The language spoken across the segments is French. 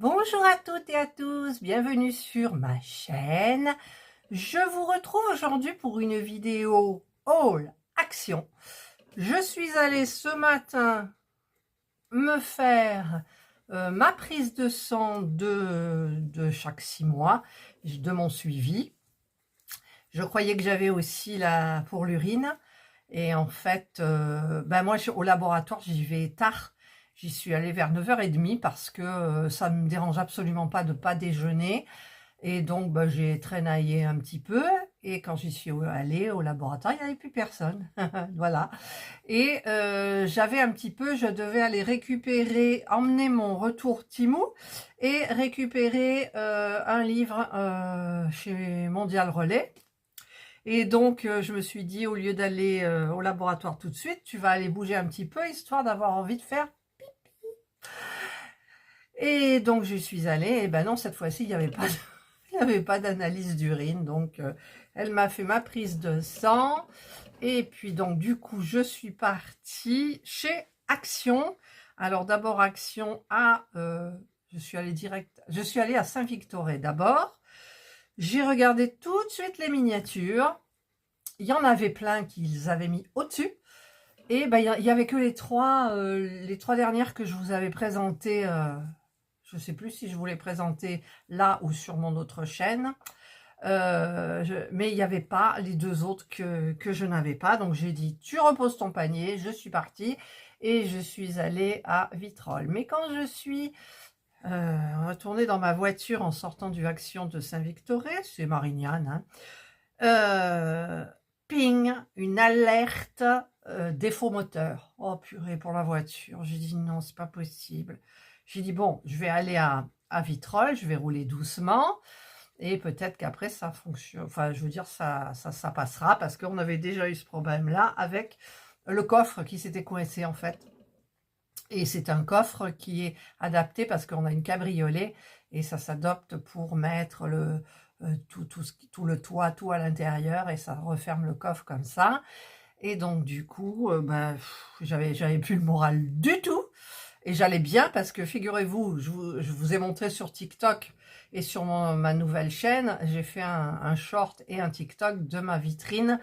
Bonjour à toutes et à tous, bienvenue sur ma chaîne. Je vous retrouve aujourd'hui pour une vidéo haul action. Je suis allée ce matin me faire ma prise de sang de chaque 6 mois, de mon suivi. Je croyais que j'avais aussi pour l'urine. Et en fait, moi au laboratoire, j'y vais tard. J'y suis allée vers 9h30 parce que ça ne me dérange absolument pas de ne pas déjeuner. Et donc, j'ai traînaillé un petit peu. Et quand j'y suis allée au laboratoire, il n'y avait plus personne. Voilà. Et je devais aller emmener mon retour Timou et récupérer un livre chez Mondial Relais. Et donc, je me suis dit, au lieu d'aller au laboratoire tout de suite, tu vas aller bouger un petit peu, histoire d'avoir envie de faire pipi. Et donc, je suis allée, et ben non, cette fois-ci, il n'y avait pas d'analyse d'urine. Donc, elle m'a fait ma prise de sang. Et puis, donc, du coup, je suis partie chez Action. Alors, d'abord, Action je suis allée à Saint-Victoré d'abord. J'ai regardé tout de suite les miniatures. Il y en avait plein qu'ils avaient mis au-dessus. Et il n'y avait que les trois dernières que je vous avais présentées. Je ne sais plus si je vous les présentais là ou sur mon autre chaîne. Mais il n'y avait pas les deux autres que je n'avais pas. Donc j'ai dit, tu reposes ton panier. Je suis partie et je suis allée à Vitrolles. Mais quand je suis retournée dans ma voiture en sortant du Action de Saint-Victoré, c'est Marignane, ping, une alerte défaut moteur. Oh purée, pour la voiture. J'ai dit non, c'est pas possible. J'ai dit bon, je vais aller à Vitrolles, je vais rouler doucement et peut-être qu'après ça fonctionne. Enfin, je veux dire, ça passera parce qu'on avait déjà eu ce problème-là avec le coffre qui s'était coincé en fait. Et c'est un coffre qui est adapté parce qu'on a une cabriolet et ça s'adapte pour mettre tout le toit, tout à l'intérieur, et ça referme le coffre comme ça. Et donc du coup, j'avais plus le moral du tout. Et j'allais bien parce que figurez-vous, je vous ai montré sur TikTok et sur ma nouvelle chaîne, j'ai fait un short et un TikTok de ma vitrine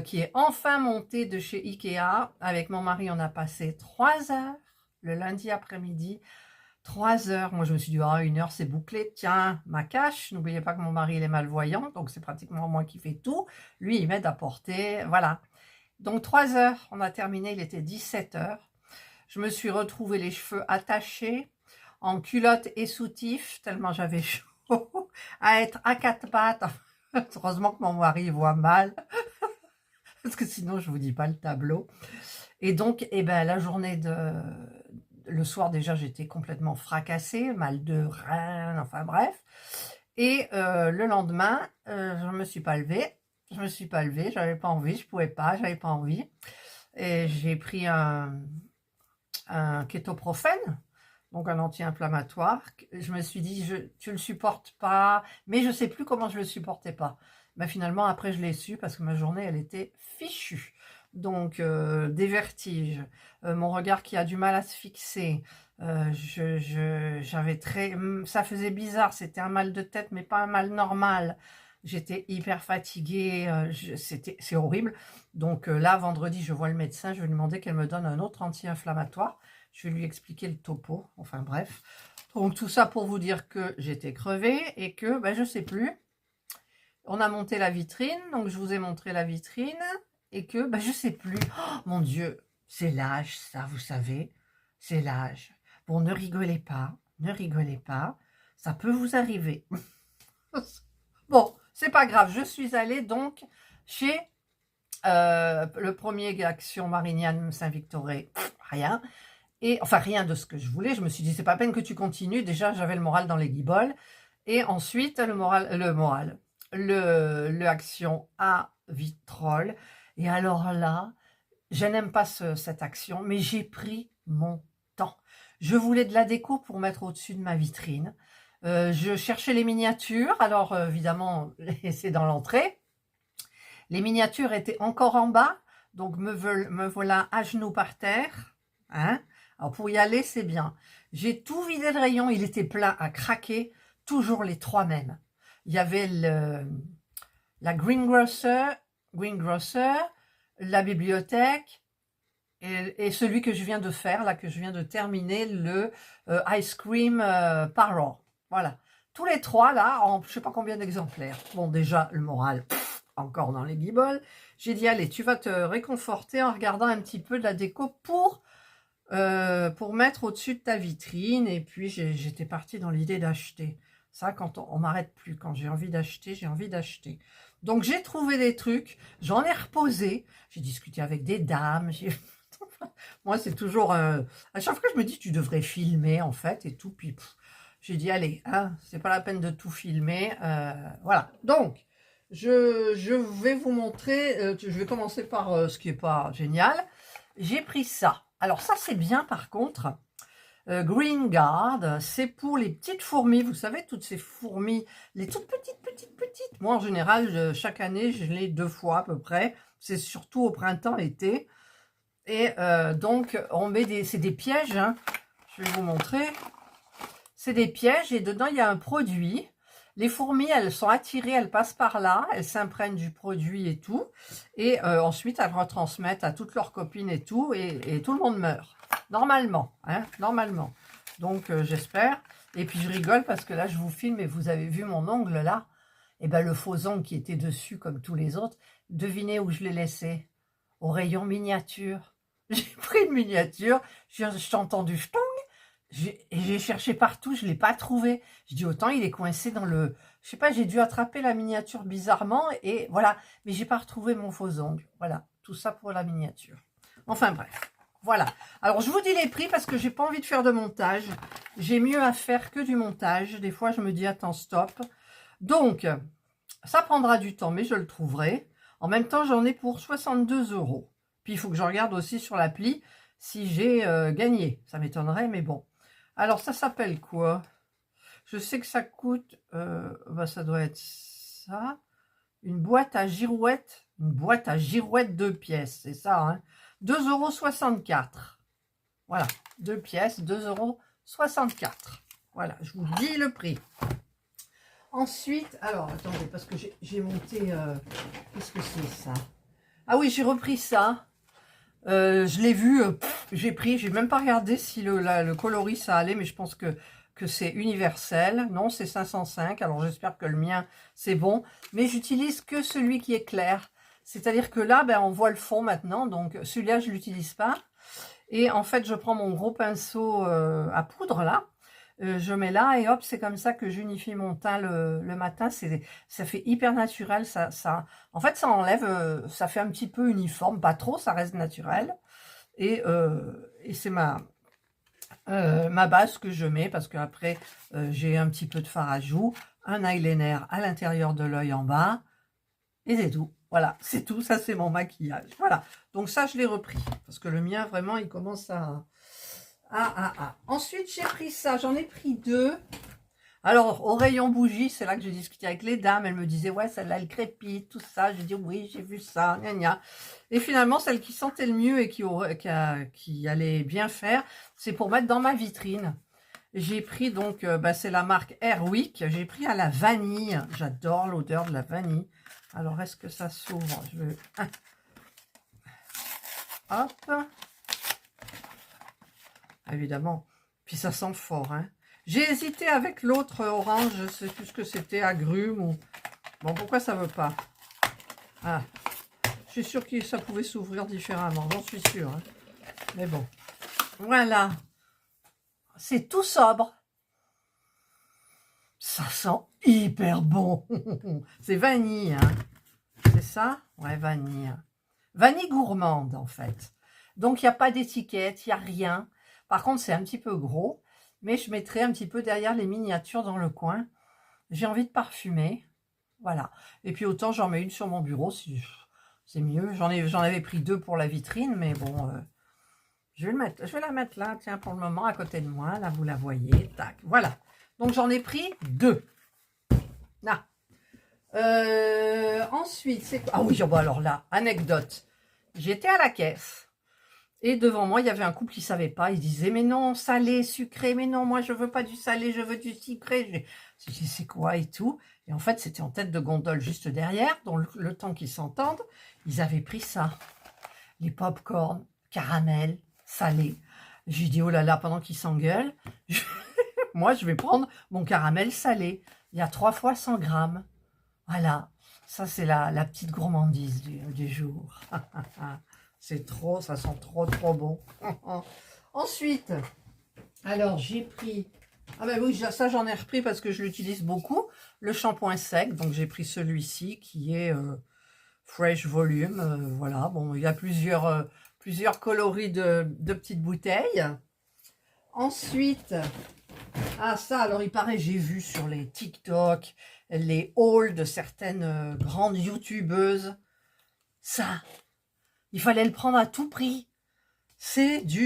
qui est enfin montée de chez Ikea. Avec mon mari, on a passé 3 heures le lundi après-midi. 3 heures. Moi, je me suis dit, ah, 1 heure, c'est bouclé. Tiens, ma cache. N'oubliez pas que mon mari, il est malvoyant, donc c'est pratiquement moi qui fais tout. Lui, il m'aide à porter. Voilà. Donc, 3 heures. On a terminé. Il était 17 heures. Je me suis retrouvée les cheveux attachés, en culotte et soutif, tellement j'avais chaud, à être à 4 pattes. Heureusement que mon mari voit mal, parce que sinon, je ne vous dis pas le tableau. Et donc, la journée le soir, déjà, j'étais complètement fracassée, mal de rein, enfin bref. Et le lendemain, je ne me suis pas levée. J'avais pas envie, j'avais pas envie. Et j'ai pris un kétoprophène, donc un anti-inflammatoire. Je me suis dit, tu le supportes pas, mais je sais plus comment je le supportais pas. Mais finalement, après, je l'ai su parce que ma journée, elle était fichue. Donc, des vertiges, mon regard qui a du mal à se fixer, ça faisait bizarre, c'était un mal de tête, mais pas un mal normal. J'étais hyper fatiguée, c'est horrible. Donc là, vendredi, je vois le médecin, je vais lui demander qu'elle me donne un autre anti-inflammatoire. Je vais lui expliquer le topo, enfin bref. Donc tout ça pour vous dire que j'étais crevée et que je sais plus. On a monté la vitrine, donc je vous ai montré la vitrine et que je sais plus. Oh, mon Dieu, c'est l'âge, ça, vous savez, c'est l'âge. Bon, ne rigolez pas, ça peut vous arriver. Bon, c'est pas grave, je suis allée donc chez le premier Action Marignane Saint-Victoré, rien. Et enfin, rien de ce que je voulais. Je me suis dit, c'est pas peine que tu continues. Déjà, j'avais le moral dans les guiboles. Et ensuite, le Action à Vitrolles. Et alors là, je n'aime pas cette action, mais j'ai pris mon temps. Je voulais de la déco pour mettre au-dessus de ma vitrine. Je cherchais les miniatures. Alors, évidemment, c'est dans l'entrée. Les miniatures étaient encore en bas. Donc, me voilà à genoux par terre. Hein, Alors pour y aller, c'est bien. J'ai tout vidé le rayon, il était plein à craquer, toujours les 3 mêmes. Il y avait la greengrocer, la bibliothèque et celui que je viens de faire, là, que je viens de terminer, le ice cream parlor. Voilà. Tous les 3, là, en je sais pas combien d'exemplaires. Bon, déjà, le moral, encore dans les guibolles. J'ai dit, allez, tu vas te réconforter en regardant un petit peu de la déco pour mettre au-dessus de ta vitrine. Et puis, j'étais partie dans l'idée d'acheter. Ça, quand on m'arrête plus. Quand j'ai envie d'acheter, j'ai envie d'acheter. Donc, j'ai trouvé des trucs. J'en ai reposé. J'ai discuté avec des dames. Moi, c'est toujours... à chaque fois, je me dis, tu devrais filmer, en fait, et tout. Puis, j'ai dit, allez, hein, c'est pas la peine de tout filmer. Voilà. Donc, je vais vous montrer... je vais commencer par ce qui est pas génial. J'ai pris ça. Alors, ça, c'est bien, par contre. Green Guard, c'est pour les petites fourmis. Vous savez, toutes ces fourmis, les toutes petites. Moi, en général, chaque année, je l'ai 2 fois à peu près. C'est surtout au printemps, été. Et donc, on met c'est des pièges, hein. Je vais vous montrer. C'est des pièges et dedans, il y a un produit. Les fourmis, elles sont attirées, elles passent par là, elles s'imprègnent du produit et tout. Et ensuite, elles retransmettent à toutes leurs copines et tout. Et tout le monde meurt. Normalement, hein, normalement. Donc, j'espère. Et puis, je rigole parce que là, je vous filme et vous avez vu mon ongle là. Et bien, le faux ongle qui était dessus comme tous les autres, devinez où je l'ai laissé? Au rayon miniature. J'ai pris une miniature, j'ai entendu chtong, et j'ai cherché partout, je ne l'ai pas trouvé. Je dis autant il est coincé dans le... Je sais pas, j'ai dû attraper la miniature bizarrement, et voilà. Mais j'ai pas retrouvé mon faux ongle. Voilà, tout ça pour la miniature. Enfin bref, voilà. Alors je vous dis les prix parce que j'ai pas envie de faire de montage. J'ai mieux à faire que du montage. Des fois je me dis attends stop. Donc, ça prendra du temps, mais je le trouverai. En même temps, j'en ai pour 62 €. Puis, il faut que je regarde aussi sur l'appli si j'ai gagné. Ça m'étonnerait, mais bon. Alors, ça s'appelle quoi? Je sais que ça coûte... bah, ça doit être ça. Une boîte à girouettes. Une boîte à girouettes 2 pièces. C'est ça, hein? 2,64 €. Voilà. 2 pièces, 2,64 €. Voilà, je vous dis le prix. Ensuite, alors, attendez, parce que j'ai monté... qu'est-ce que c'est ça? Ah oui, j'ai repris ça. Je l'ai vu, j'ai pris, j'ai même pas regardé si le coloris ça allait, mais je pense que c'est universel. Non, c'est 505, alors j'espère que le mien c'est bon. Mais j'utilise que celui qui est clair. C'est-à-dire que là, ben, on voit le fond maintenant, donc celui-là je l'utilise pas. Et en fait, je prends mon gros pinceau à poudre là. Je mets là et hop, c'est comme ça que j'unifie mon teint le matin. Ça fait hyper naturel. En fait, ça enlève, ça fait un petit peu uniforme, pas trop, ça reste naturel. Et c'est ma base que je mets parce qu'après, j'ai un petit peu de fard à joues, un eyeliner à l'intérieur de l'œil en bas et c'est tout. Voilà, c'est tout. Ça, c'est mon maquillage. Voilà. Donc ça, je l'ai repris parce que le mien, vraiment, il commence à... Ensuite, j'ai pris ça. J'en ai pris 2. Alors, au rayon bougie, c'est là que j'ai discuté avec les dames. Elles me disaient, ouais, celle-là, elle crépite, tout ça. J'ai dit, oui, j'ai vu ça, gna gna. Et finalement, celle qui sentait le mieux et qui allait bien faire, c'est pour mettre dans ma vitrine. J'ai pris donc, bah, c'est la marque Airwick. J'ai pris à la vanille. J'adore l'odeur de la vanille. Alors, est-ce que ça s'ouvre? Je vais... Hop. Évidemment. Puis ça sent fort, hein. J'ai hésité avec l'autre orange, je sais plus ce que c'était, agrumes ou... Bon, pourquoi ça veut pas? Ah, je suis sûre que ça pouvait s'ouvrir différemment, j'en suis sûre. Hein. Mais bon, voilà. C'est tout sobre. Ça sent hyper bon. C'est vanille, hein. C'est ça? Ouais, vanille. Vanille gourmande, en fait. Donc, il n'y a pas d'étiquette, il n'y a rien. Par contre, c'est un petit peu gros, mais je mettrai un petit peu derrière les miniatures dans le coin. J'ai envie de parfumer, voilà. Et puis autant j'en mets une sur mon bureau, si c'est mieux. J'en avais pris 2 pour la vitrine, mais bon, je vais la mettre là, tiens, pour le moment, à côté de moi. Là, vous la voyez, tac, voilà. Donc j'en ai pris 2. Là. Ensuite, c'est quoi? Ah oui, bon alors là, anecdote. J'étais à la caisse. Et devant moi, il y avait un couple qui ne savait pas. Ils disaient, mais non, salé, sucré, mais non, moi, je veux pas du salé, je veux du sucré. J'ai dit, c'est quoi et tout. Et en fait, c'était en tête de gondole juste derrière, donc le temps qu'ils s'entendent, ils avaient pris ça. Les pop-corn, caramel, salé. J'ai dit, oh là là, pendant qu'ils s'engueulent, moi, je vais prendre mon caramel salé. Il y a 3 fois 100 grammes. Voilà, ça, c'est la petite gourmandise du jour. C'est trop, ça sent trop, trop bon. Ensuite, alors, j'ai pris... Ah ben oui, ça, j'en ai repris parce que je l'utilise beaucoup. Le shampoing sec, donc j'ai pris celui-ci qui est... Fresh Volume, voilà, bon, il y a plusieurs coloris de petites bouteilles. Ensuite, ah ça, alors il paraît, j'ai vu sur les TikTok, les hauls de certaines grandes youtubeuses, ça, il fallait le prendre à tout prix.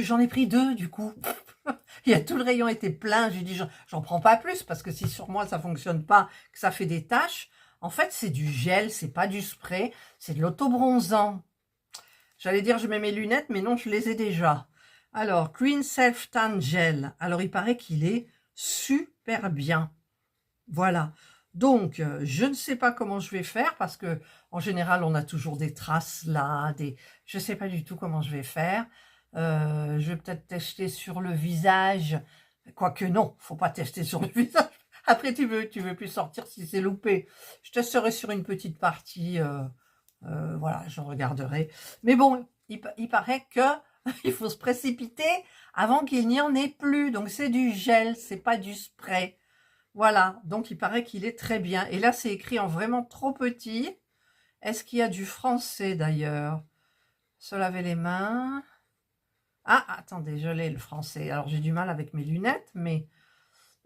J'en ai pris 2 du coup. Il y a tout le rayon était plein, j'ai dit j'en prends pas plus parce que si sur moi ça fonctionne pas, que ça fait des taches. En fait, c'est du gel, c'est pas du spray, c'est de l'autobronzant. J'allais dire je mets mes lunettes, mais non, je les ai déjà. Alors, Green Self Tan Gel. Alors, il paraît qu'il est super bien. Voilà. Donc, je ne sais pas comment je vais faire parce que en général, on a toujours des traces là, je ne sais pas du tout comment je vais faire. Je vais peut-être tester sur le visage. Quoique non, faut pas tester sur le visage. Après, tu veux plus sortir si c'est loupé. Je testerai sur une petite partie. Voilà, je regarderai. Mais bon, il paraît que il faut se précipiter avant qu'il n'y en ait plus. Donc, c'est du gel, c'est pas du spray. Voilà, donc il paraît qu'il est très bien. Et là, c'est écrit en vraiment trop petit. Est-ce qu'il y a du français d'ailleurs? Se laver les mains. Ah, attendez, je l'ai le français. Alors, j'ai du mal avec mes lunettes, mais...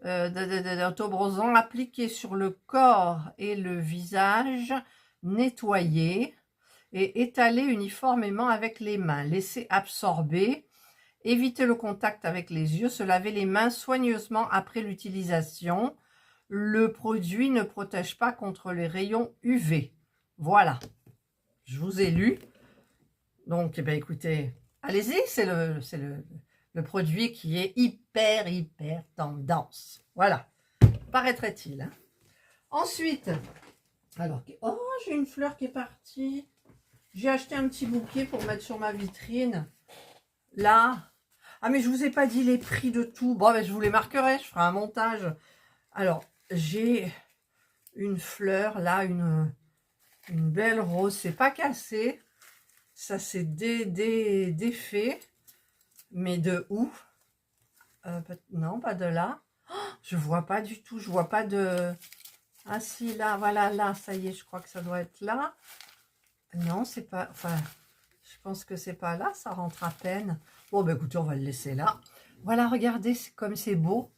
Autobronzant appliqué sur le corps et le visage, nettoyer et étaler uniformément avec les mains. Laisser absorber, éviter le contact avec les yeux, se laver les mains soigneusement après l'utilisation. Le produit ne protège pas contre les rayons UV. Voilà, je vous ai lu. Donc, eh bien, écoutez, allez-y, c'est le produit qui est hyper tendance. Voilà, paraîtrait-il. Hein. Ensuite, alors, oh, j'ai une fleur qui est partie. J'ai acheté un petit bouquet pour mettre sur ma vitrine. Là. Ah, mais je vous ai pas dit les prix de tout. Bon, ben, je vous les marquerai, je ferai un montage. Alors, j'ai une fleur, là, une belle rose. C'est pas cassé. Ça, c'est défait. Mais de où? Non, pas de là. Oh, je vois pas du tout. Je vois pas de... Ah si, là, voilà, là, ça y est, je crois que ça doit être là. Non, c'est pas... Enfin, je pense que c'est pas là, ça rentre à peine. Bon, ben écoutez, on va le laisser là. Voilà, regardez comme c'est beau.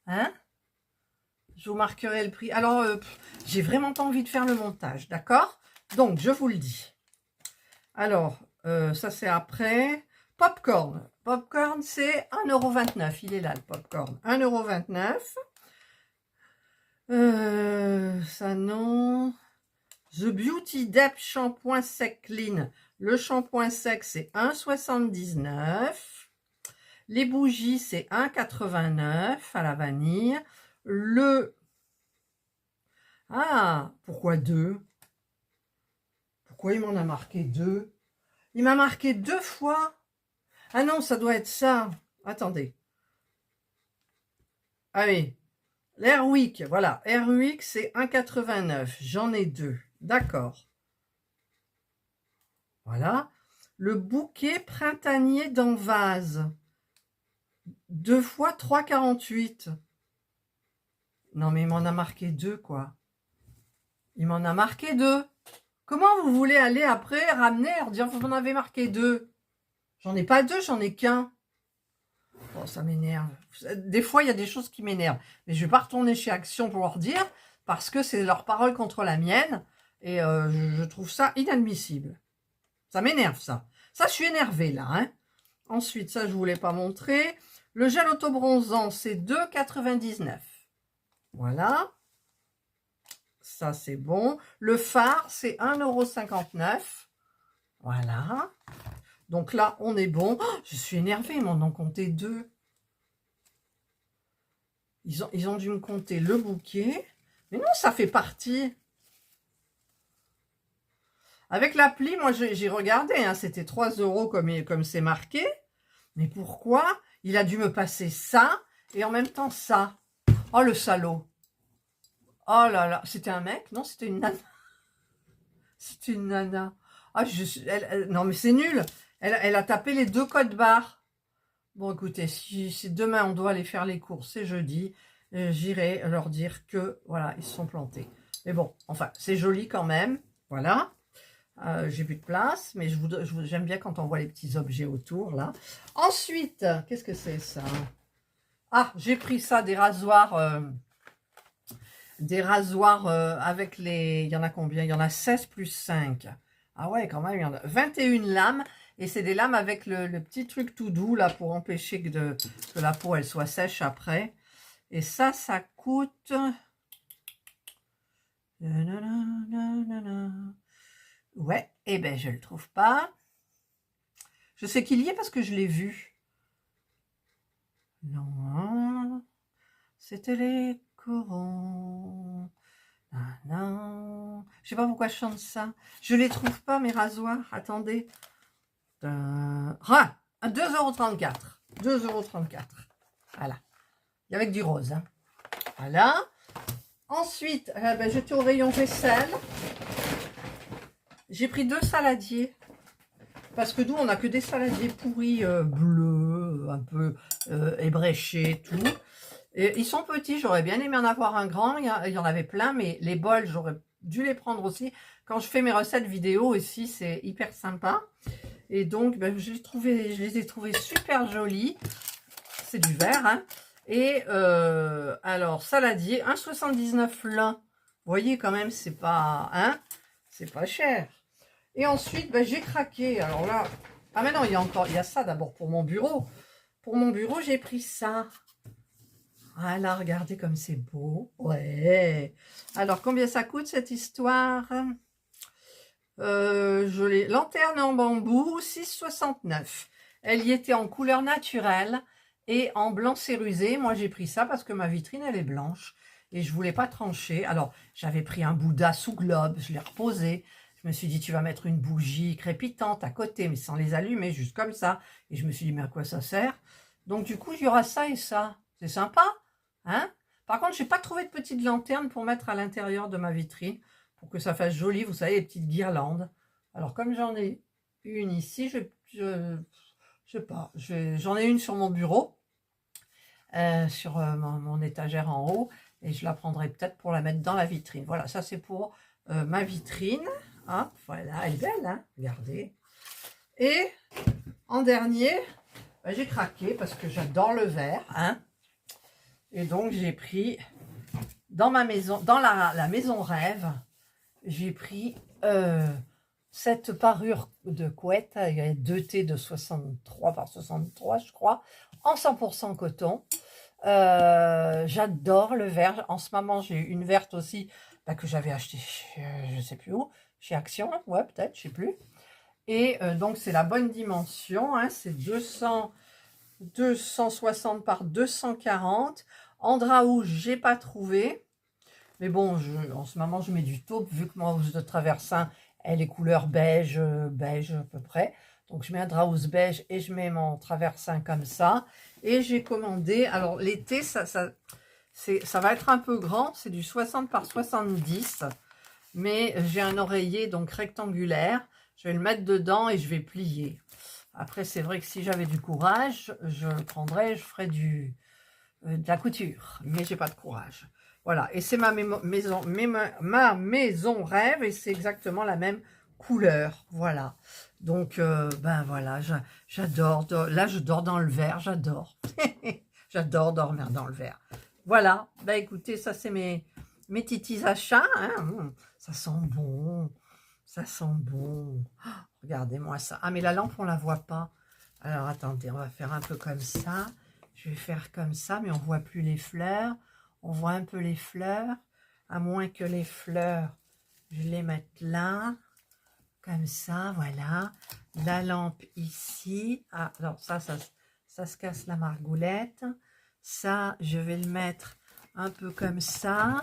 Hein? Je vous marquerai le prix. Alors, j'ai vraiment pas envie de faire le montage, d'accord? Donc, je vous le dis. Alors, ça c'est après. Popcorn. Popcorn, c'est 1,29 €. Il est là, le popcorn. 1,29 €. Ça, non. The Beauty Depth Shampoing Sec Clean. Le shampoing sec, c'est 1,79 €. Les bougies, c'est 1,89 € à la vanille. Ah, pourquoi 2? Pourquoi il m'en a marqué 2? Il m'a marqué 2 fois. Ah non, ça doit être ça. Attendez. Ah oui. L'Airwick, voilà. Airwick, c'est 1,89 €. J'en ai 2. D'accord. Voilà. Le bouquet printanier dans vase. 2 fois 3,48 €. Non, mais il m'en a marqué 2, quoi. Il m'en a marqué 2. Comment vous voulez aller après ramener et dire vous en avez marqué 2? J'en ai pas 2, j'en ai qu'un. Oh, ça m'énerve. Des fois, il y a des choses qui m'énervent. Mais je ne vais pas retourner chez Action pour leur dire, parce que c'est leur parole contre la mienne. Et je trouve ça inadmissible. Ça m'énerve, ça. Ça, je suis énervée, là. Hein. Ensuite, ça, je ne voulais pas montrer. Le gel autobronzant, c'est 2,99 €. Voilà. Ça, c'est bon. Le fard, c'est 1,59 €. Voilà. Donc là, on est bon. Oh, je suis énervée, ils m'en ont compté 2. Ils ont dû me compter le bouquet. Mais non, ça fait partie. Avec l'appli, moi, j'ai regardé. Hein, c'était 3 € comme c'est marqué. Mais pourquoi il a dû me passer ça et en même temps ça? Oh, le salaud. Oh là là. C'était un mec? Non, c'était une nana. C'était une nana. Ah, non, mais c'est nul. Elle a tapé les 2 codes barres. Bon, écoutez, si demain on doit aller faire les courses, c'est jeudi, j'irai leur dire que, voilà, ils se sont plantés. Mais bon, enfin, c'est joli quand même, voilà. J'ai plus de place, mais j'aime bien quand on voit les petits objets autour, là. Ensuite, qu'est-ce que c'est, ça? Ah, j'ai pris ça, des rasoirs avec les... Il y en a combien? Il y en a 16 plus 5. Ah ouais, quand même, il y en a 21 lames. Et c'est des lames avec le petit truc tout doux, là, pour empêcher que la peau, elle soit sèche après. Et ça coûte... Ouais, eh ben, je le trouve pas. Je sais qu'il y est parce que je l'ai vu. Non, c'était les corons. Ah non, je sais pas pourquoi je chante ça. Je les trouve pas, mes rasoirs. Attendez. Ah, 2,34 €. 2,34 €. Voilà. Et avec du rose. Hein. Voilà. Ensuite, ben, j'étais au rayon vaisselle. J'ai pris 2 saladiers. Parce que nous, on n'a que des saladiers pourris bleus, un peu ébréchés, tout. Et ils sont petits, j'aurais bien aimé en avoir un grand. Il y en avait plein, mais les bols, j'aurais dû les prendre aussi. Quand je fais mes recettes vidéo ici, c'est hyper sympa. Et donc, ben, je les ai trouvés super jolis. C'est du verre, hein. Et alors, saladier, 1,79 € l'un. Vous voyez quand même, c'est pas, hein, c'est pas cher. Et ensuite, ben, j'ai craqué. Alors là, ah mais non, il y a ça d'abord pour mon bureau. Pour mon bureau, j'ai pris ça. Ah là, regardez comme c'est beau. Ouais. Alors, combien ça coûte cette histoire? Je l'ai. Lanterne en bambou, 6,69 €. Elle y était en couleur naturelle et en blanc cérusé. Moi, j'ai pris ça parce que ma vitrine, elle est blanche. Et je voulais pas trancher. Alors, j'avais pris un Bouddha sous globe. Je l'ai reposé. Je me suis dit, tu vas mettre une bougie crépitante à côté, mais sans les allumer, juste comme ça. Et je me suis dit, mais à quoi ça sert? Donc, du coup, il y aura ça et ça. C'est sympa, hein? Par contre, je n'ai pas trouvé de petite lanterne pour mettre à l'intérieur de ma vitrine, pour que ça fasse joli, vous savez, les petites guirlandes. Alors, comme j'en ai une ici, je sais pas, j'en ai une sur mon bureau, sur mon étagère en haut, et je la prendrai peut-être pour la mettre dans la vitrine. Voilà, ça c'est pour ma vitrine. Hop, voilà, elle est belle, hein, regardez. Et en dernier, ben, j'ai craqué parce que j'adore le vert, hein. Et donc j'ai pris dans ma maison, dans la maison rêve, j'ai pris cette parure de couette, il y a 2T de 63 par 63, je crois, en 100% coton. J'adore le vert. En ce moment, j'ai une verte aussi bah, que j'avais achetée, je ne sais plus où, chez Action, ouais, peut-être, je ne sais plus. Et donc, c'est la bonne dimension, hein, c'est 260 par 240. En drap rouge, j'ai pas trouvé. Mais bon, en ce moment, je mets du taupe, vu que mon housse de traversin, elle est couleur beige, beige à peu près. Donc, je mets un drap housse beige et je mets mon traversin comme ça. Et j'ai commandé, alors l'été, ça va être un peu grand, c'est du 60 par 70. Mais j'ai un oreiller donc rectangulaire. Je vais le mettre dedans et je vais plier. Après, c'est vrai que si j'avais du courage, je le prendrais, je ferais de la couture. Mais j'ai pas de courage. Voilà, et c'est ma maison rêve et c'est exactement la même couleur. Voilà. Donc, ben voilà, j'adore. Là, je dors dans le vert, j'adore. J'adore dormir dans le vert. Voilà, ben écoutez, ça c'est mes petits achats. Hein. Ça sent bon. Ça sent bon. Oh, regardez-moi ça. Ah, mais la lampe, on la voit pas. Alors, attendez, on va faire un peu comme ça. Je vais faire comme ça, mais on voit plus les fleurs. On voit un peu les fleurs. À moins que les fleurs, je les mette là. comme ça, voilà. La lampe ici. Ah, alors ça se casse la margoulette. Ça, je vais le mettre un peu comme ça.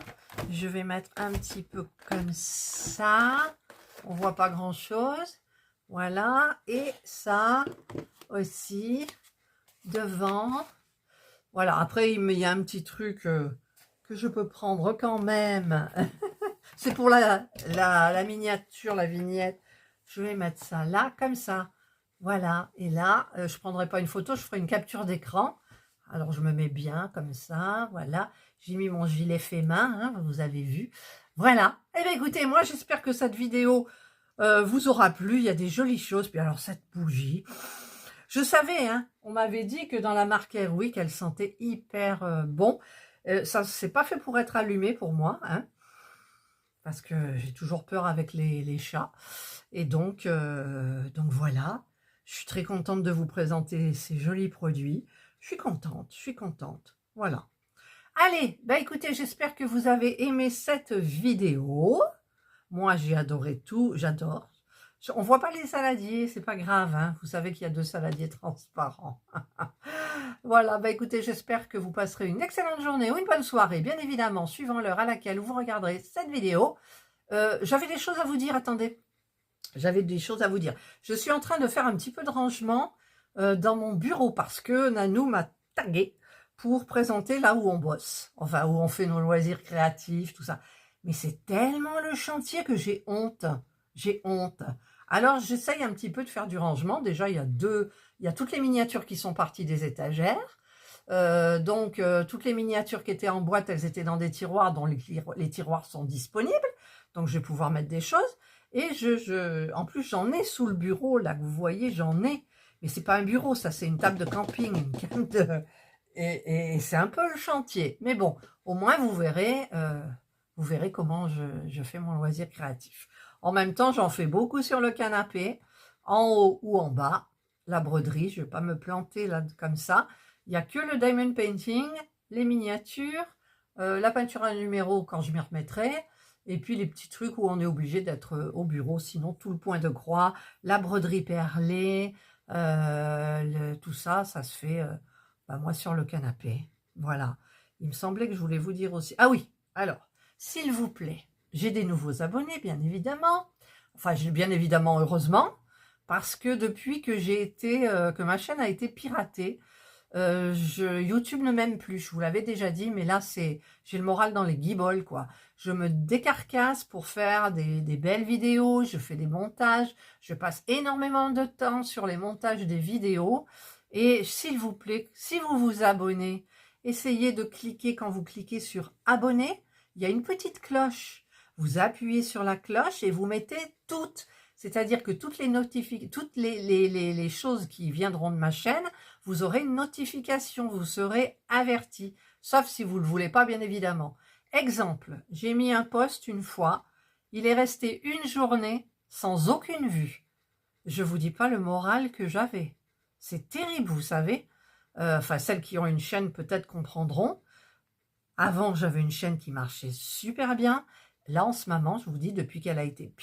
Je vais mettre un petit peu comme ça. On voit pas grand-chose. Voilà. Et ça aussi, devant. Voilà. Après, il y a un petit truc que je peux prendre quand même. C'est pour la miniature, la vignette. Je vais mettre ça là, comme ça. Voilà. Et là, je ne prendrai pas une photo, je ferai une capture d'écran. Alors, je me mets bien comme ça. Voilà. J'ai mis mon gilet fait main, hein, vous avez vu. Voilà. Eh bien, écoutez, moi, j'espère que cette vidéo vous aura plu. Il y a des jolies choses. Puis alors, cette bougie. Je savais, hein, on m'avait dit que dans la marque Airwick, elle sentait hyper bon. Ça, c'est pas fait pour être allumé pour moi, hein, parce que j'ai toujours peur avec les chats. Et donc voilà, je suis très contente de vous présenter ces jolis produits. Je suis contente. Voilà. Allez, bah écoutez, j'espère que vous avez aimé cette vidéo. Moi, j'ai adoré tout, j'adore. On voit pas les saladiers, c'est pas grave, hein. Vous savez qu'il y a 2 saladiers transparents. Voilà, bah écoutez, j'espère que vous passerez une excellente journée ou une bonne soirée, bien évidemment, suivant l'heure à laquelle vous regarderez cette vidéo. J'avais des choses à vous dire, attendez. J'avais des choses à vous dire. Je suis en train de faire un petit peu de rangement dans mon bureau parce que Nanou m'a tagué pour présenter là où on bosse. Enfin, où on fait nos loisirs créatifs, tout ça. Mais c'est tellement le chantier que j'ai honte. J'ai honte. Alors, j'essaye un petit peu de faire du rangement. Déjà, il y a toutes les miniatures qui sont parties des étagères. Toutes les miniatures qui étaient en boîte, elles étaient dans des tiroirs dont les tiroirs sont disponibles. Donc, je vais pouvoir mettre des choses. Et en plus, j'en ai sous le bureau, là, que vous voyez, j'en ai. Mais c'est pas un bureau, ça, c'est une table de camping. Et c'est un peu le chantier. Mais bon, au moins, vous verrez comment je fais mon loisir créatif. En même temps, j'en fais beaucoup sur le canapé, en haut ou en bas. La broderie, je ne vais pas me planter là comme ça. Il n'y a que le diamond painting, les miniatures, la peinture à numéro quand je m'y remettrai, et puis les petits trucs où on est obligé d'être au bureau, sinon tout le point de croix, la broderie perlée, tout ça, ça se fait moi sur le canapé. Voilà. Il me semblait que je voulais vous dire aussi. Ah oui, alors, s'il vous plaît, j'ai des nouveaux abonnés, bien évidemment. Enfin, bien évidemment, heureusement, parce que depuis que que ma chaîne a été piratée, YouTube ne m'aime plus. Je vous l'avais déjà dit, mais là, j'ai le moral dans les guibolles, quoi. Je me décarcasse pour faire des belles vidéos. Je fais des montages. Je passe énormément de temps sur les montages des vidéos. Et s'il vous plaît, si vous vous abonnez, essayez de cliquer quand vous cliquez sur abonner. Il y a une petite cloche. Vous appuyez sur la cloche et vous mettez toutes. C'est-à-dire que toutes les choses qui viendront de ma chaîne, vous aurez une notification, vous serez averti. Sauf si vous ne le voulez pas, bien évidemment. Exemple, j'ai mis un post une fois, il est resté une journée sans aucune vue. Je ne vous dis pas le moral que j'avais. C'est terrible, vous savez. Enfin, celles qui ont une chaîne peut-être comprendront. Avant, j'avais une chaîne qui marchait super bien. Là, en ce moment, je vous dis, depuis qu'elle a été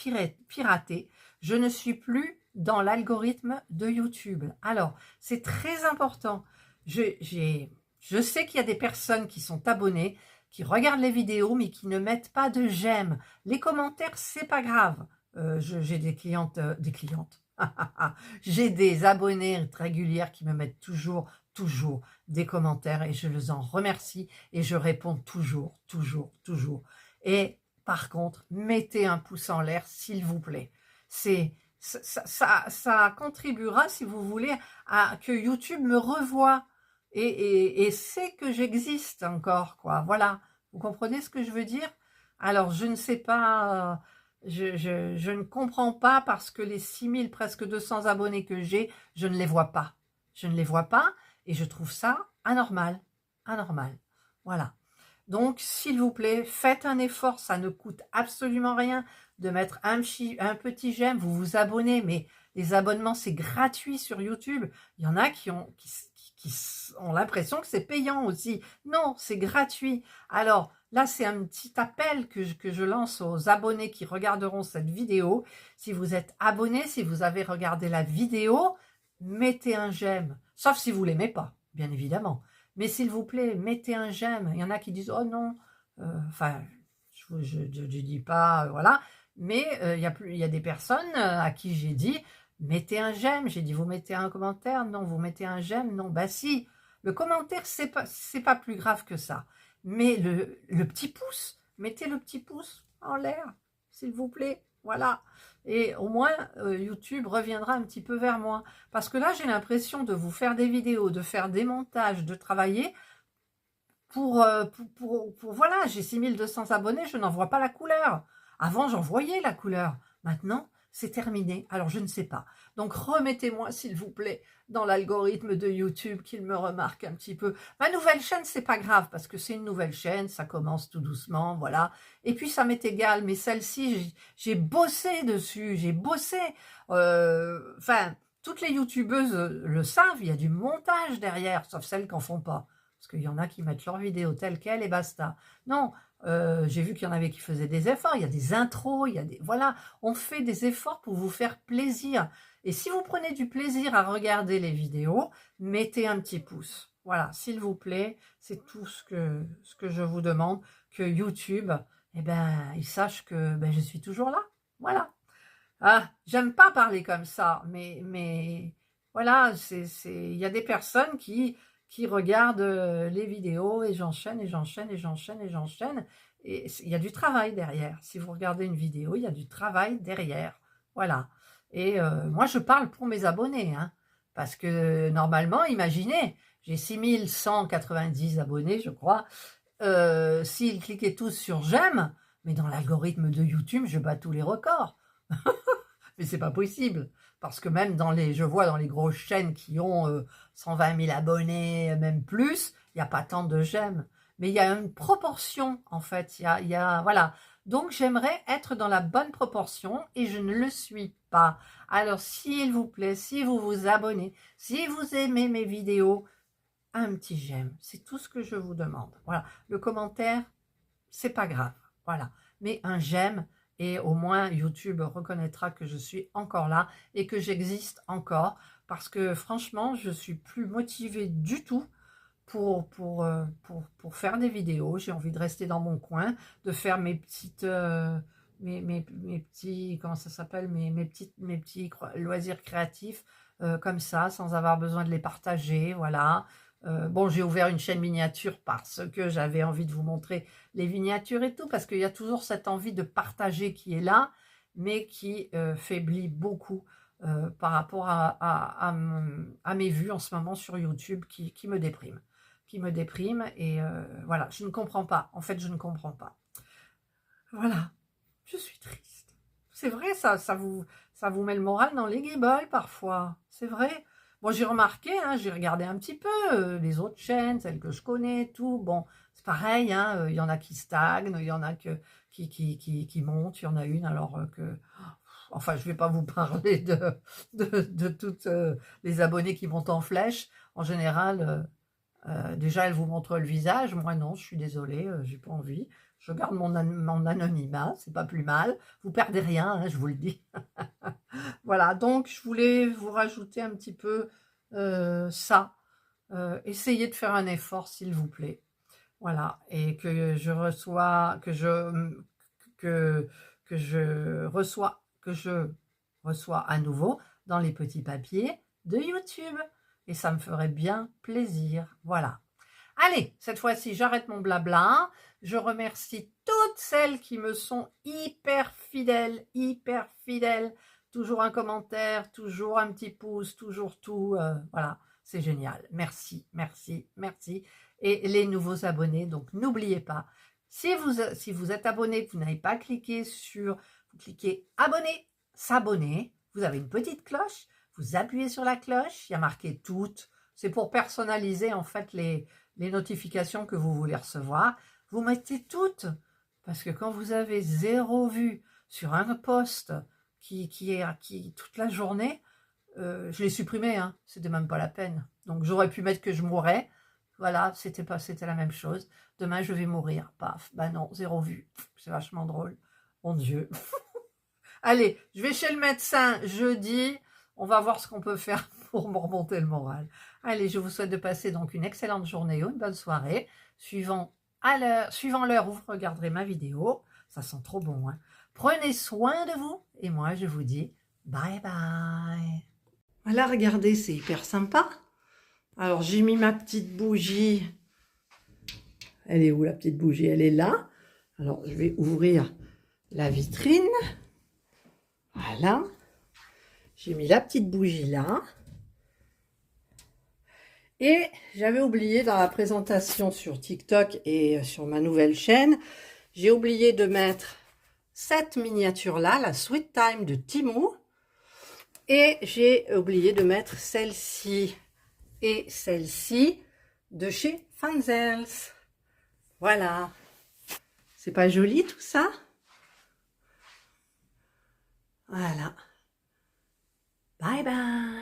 piratée, je ne suis plus dans l'algorithme de YouTube. Alors, c'est très important. Je sais qu'il y a des personnes qui sont abonnées, qui regardent les vidéos, mais qui ne mettent pas de j'aime. Les commentaires, c'est pas grave. J'ai des clientes. J'ai des abonnés régulières qui me mettent toujours des commentaires et je les en remercie et je réponds toujours. Et par contre, mettez un pouce en l'air, s'il vous plaît. Ça contribuera, si vous voulez, à que YouTube me revoie et sait que j'existe encore, quoi. Voilà, vous comprenez ce que je veux dire? Alors, je ne sais pas, je ne comprends pas parce que les 6000, presque 200 abonnés que j'ai, je ne les vois pas. Je ne les vois pas et je trouve ça anormal. Voilà. Donc, s'il vous plaît, faites un effort, ça ne coûte absolument rien de mettre un petit j'aime, vous vous abonnez, mais les abonnements, c'est gratuit sur YouTube. Il y en a qui ont l'impression que c'est payant aussi. Non, c'est gratuit. Alors, Là, c'est un petit appel que je lance aux abonnés qui regarderont cette vidéo. Si vous êtes abonné, si vous avez regardé la vidéo, mettez un j'aime. Sauf si vous ne l'aimez pas, bien évidemment. Mais s'il vous plaît, mettez un j'aime. Il y en a qui disent « Oh non enfin, je ne dis pas, voilà. Mais il y a des personnes à qui j'ai dit « Mettez un j'aime ». J'ai dit « Vous mettez un commentaire ?» Non. « Vous mettez un j'aime ?» Non. Bah si. Le commentaire, c'est pas plus grave que ça. Mais le petit pouce, mettez le petit pouce en l'air, s'il vous plaît. Voilà. Et au moins, YouTube reviendra un petit peu vers moi. Parce que là, j'ai l'impression de vous faire des vidéos, de faire des montages, de travailler voilà, j'ai 6200 abonnés, je n'en vois pas la couleur. Avant, j'en voyais la couleur. Maintenant, c'est terminé. Alors, je ne sais pas. Donc, remettez-moi, s'il vous plaît, dans l'algorithme de YouTube, qu'il me remarque un petit peu. Ma nouvelle chaîne, c'est pas grave, parce que c'est une nouvelle chaîne, ça commence tout doucement, voilà. Et puis, ça m'est égal, mais celle-ci, j'ai bossé dessus, j'ai bossé. Enfin, toutes les youtubeuses le savent, il y a du montage derrière, sauf celles qui n'en font pas. Parce qu'il y en a qui mettent leur vidéo telle qu'elle et basta. Non, j'ai vu qu'il y en avait qui faisaient des efforts. Il y a des intros, il y a des... Voilà, on fait des efforts pour vous faire plaisir. Et si vous prenez du plaisir à regarder les vidéos, mettez un petit pouce. Voilà, s'il vous plaît, c'est tout ce que je vous demande. Que YouTube, eh ben, il sache que ben, je suis toujours là. Voilà. Ah, j'aime pas parler comme ça, mais voilà, il y a des personnes qui regardent les vidéos et j'enchaîne et j'enchaîne et j'enchaîne et j'enchaîne. Et il y a du travail derrière. Si vous regardez une vidéo, il y a du travail derrière. Voilà. Et moi, je parle pour mes abonnés, hein, parce que normalement, imaginez, j'ai 6190 abonnés, je crois. S'ils cliquaient tous sur j'aime, mais dans l'algorithme de YouTube, je bats tous les records. Mais c'est pas possible, parce que même je vois dans les grosses chaînes qui ont 120 000 abonnés, même plus, il n'y a pas tant de j'aime. Mais il y a une proportion, en fait. Voilà. Donc, j'aimerais être dans la bonne proportion et je ne le suis pas. Alors, s'il vous plaît, si vous vous abonnez, si vous aimez mes vidéos, un petit j'aime. C'est tout ce que je vous demande. Voilà. Le commentaire, c'est pas grave. Voilà. Mais un j'aime, et au moins YouTube reconnaîtra que je suis encore là et que j'existe encore, parce que franchement, je suis plus motivée du tout pour faire des vidéos. J'ai envie de rester dans mon coin, de faire mes petites... mes petits, comment ça s'appelle, mes petits loisirs créatifs comme ça, sans avoir besoin de les partager, voilà. Bon, j'ai ouvert une chaîne miniature parce que j'avais envie de vous montrer les miniatures et tout, parce qu'il y a toujours cette envie de partager qui est là, mais qui faiblit beaucoup par rapport à mes vues en ce moment sur YouTube qui me dépriment. Et voilà, je ne comprends pas. En fait, je ne comprends pas. Voilà, je suis triste. C'est vrai, ça vous met le moral dans les guibolles parfois. C'est vrai. Bon, j'ai remarqué, hein, j'ai regardé un petit peu les autres chaînes, celles que je connais, tout. Bon, c'est pareil, hein, il y en a qui stagnent, il y en a qui montent, il y en a une alors que... Enfin, je ne vais pas vous parler de toutes les abonnés qui montent en flèche. En général, déjà, elles vous montrent le visage. Moi, non, je suis désolée, j'ai pas envie. Je garde mon anonymat, c'est pas plus mal. Vous perdez rien, hein, je vous le dis. Voilà, donc je voulais vous rajouter un petit peu ça. Essayez de faire un effort, s'il vous plaît. Voilà, et que je reçois, que je reçois à nouveau dans les petits papiers de YouTube. Et ça me ferait bien plaisir. Voilà. Allez, cette fois-ci, j'arrête mon blabla. Je remercie toutes celles qui me sont hyper fidèles, hyper fidèles. Toujours un commentaire, toujours un petit pouce, toujours tout. Voilà, c'est génial. Merci, merci, merci. Et les nouveaux abonnés, donc n'oubliez pas, si vous êtes abonné, que vous n'avez pas cliqué vous cliquez abonner, s'abonner, vous avez une petite cloche, vous appuyez sur la cloche, il y a marqué toutes. C'est pour personnaliser en fait les notifications que vous voulez recevoir. Vous mettez toutes, parce que quand vous avez 0 vue sur un post qui toute la journée, je l'ai supprimé, hein, c'était même pas la peine. Donc j'aurais pu mettre que je mourrais, voilà, c'était la même chose. Demain, je vais mourir. Paf, bah non, 0 vue. C'est vachement drôle. Mon Dieu. Allez, je vais chez le médecin jeudi. On va voir ce qu'on peut faire pour me remonter le moral. Allez, je vous souhaite de passer donc une excellente journée ou une bonne soirée, suivant l'heure où vous regarderez ma vidéo. Ça sent trop bon, hein. Prenez soin de vous et moi, je vous dis bye bye. Voilà, regardez, c'est hyper sympa. Alors, j'ai mis ma petite bougie. Elle est où, la petite bougie? Elle est là. Alors, je vais ouvrir la vitrine. Voilà. J'ai mis la petite bougie là. Et j'avais oublié dans la présentation sur TikTok et sur ma nouvelle chaîne, j'ai oublié de mettre cette miniature là, la Sweet Time de Temu. Et j'ai oublié de mettre celle-ci et celle-ci de chez Fanzels. Voilà. C'est pas joli tout ça? Voilà. Bye bye.